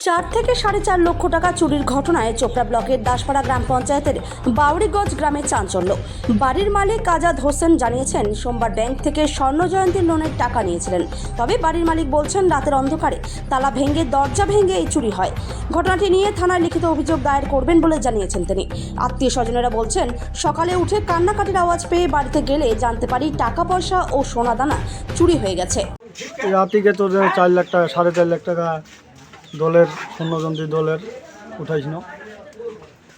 4 থেকে 4.5 লক্ষ টাকা চুরির ঘটনায় চোপড়া ব্লকের দাসপাড়া গ্রাম পঞ্চায়েতের বাউরিগঞ্জ গ্রামে চাঞ্চল্য। বাড়ির মালিক আজাদ হোসেন জানিয়েছেন সোমবার ব্যাংক থেকে স্বর্ণ জয়ন্তী লোনের টাকা নিয়েছিলেন। তবে বাড়ির মালিক বলছেন রাতের অন্ধকারে তালা ভেঙে দরজা ভেঙে এই চুরি হয়। ঘটনাটি নিয়ে থানায় লিখিত অভিযোগ দায়ের করবেন বলে জানিয়েছেন তিনি। আত্মীয় স্বজনেরা বলছেন সকালে উঠে কান্নাকাটির আওয়াজ পেয়ে বাড়িতে গেলে জানতে পারি টাকা পয়সা ও সোনা দানা চুরি হয়ে গেছে। রাতিকে তো 4 লাখ টাকা 4.5 লাখ টাকা দলের স্বর্ণজয়ন্তী দলের উঠাইছিল।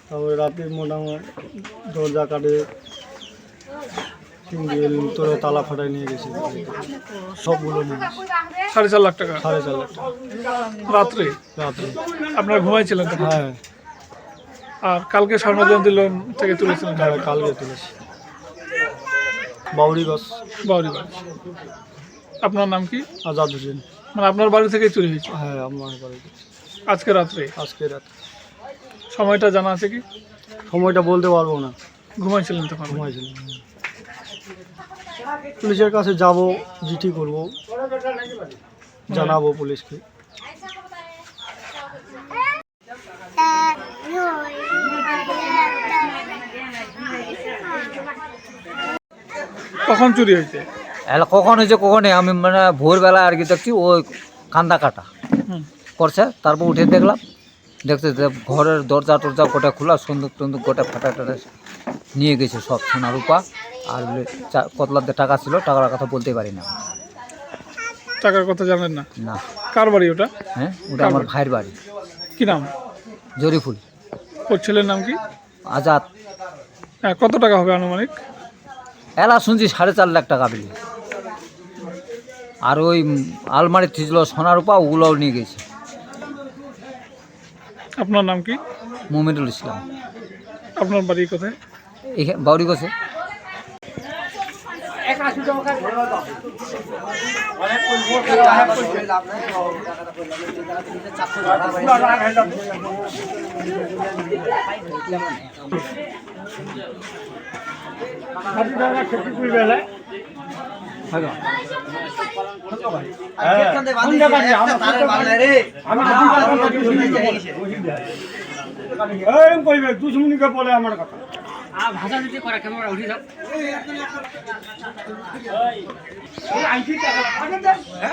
তারপরে রাতে মোটামুটি দরজা কাটে তোরে তালা ফাটাই নিয়ে গেছে, সবগুলো নিয়ে গেছে। 4.5 লাখ টাকা 4.5 লাখ টাকা রাত্রে রাত্রে। আপনারা ঘুমাইছিলেন তখন? হ্যাঁ, আর কালকে স্বর্ণ জয়ন্তী লোন থেকে তুলেছিলেন? কালকে তুলেছি। বাউরিগঞ্জ। বাউরিগঞ্জ। আপনার নাম কি? আজাদ হোসেন। মানে আপনার বাড়ি থেকেই চুরি হয়েছে? হ্যাঁ, আমার বাড়ি। আজকে রাত্রে? আজকে রাত। সময়টা জানা আছে কি? সময়টা বলতে পারবো না। ঘুমাইছিলেন তখন? ঘুমাইছিলাম। পুলিশের কাছে যাব, জিটি করব, জানাবো পুলিশকে। কখন চুরি হয়েছে? কখন হয়েছে কখনই আমি মানে ভোরবেলা আর কি দেখছি ওই কান্দা কাটা করছে। তারপর উঠে দেখলাম, দেখতে ঘরের দরজা টরজা গোটা খোলা, সন্দুক টন্দুক গোটা ফাটা টাটা নিয়ে গেছে সব সোনা রূপা। আর কতলাতে টাকা ছিল, টাকার কথা বলতে পারি না। টাকার কথা জানেন না? না। কার বাড়ি ওটা? হ্যাঁ, ওটা আমার ভাইয়ের বাড়ি। কি নাম? জরিফুল। ওর ছেলের নাম কি? আজাদ। হ্যাঁ, কত টাকা হবে আনুমানিক? এলা শুনছি 4.5 লাখ টাকা বিলি। আর ওই আলমারি ছিল সোনা রূপা, ওগুলোও নিয়ে গেছে। আপনার নাম কি? মোমিনুল ইসলাম। আপনার বাড়ি কোথায়? এখানে বাউরিগঞ্জে। দুশ্মনীকে বলে আমার কথা ভাষা দিতে করা ক্যামেরা উঠে যাও।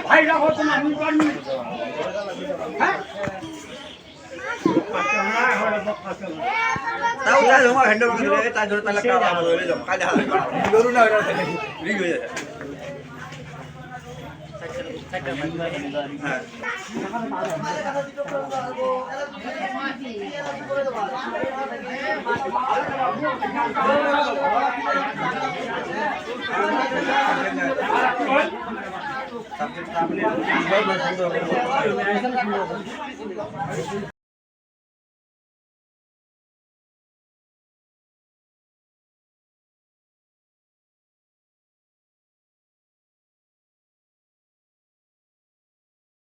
ভাই রাখো তুমি, আমি পারবি। তাও তাই তোমার হ্যান্ডেল করে তাই ধরে তাহলে কাজ আমাদের হয়ে যাবে কাজ হবে ধরুন না এটা রিগ হয়ে যায়। হ্যাঁ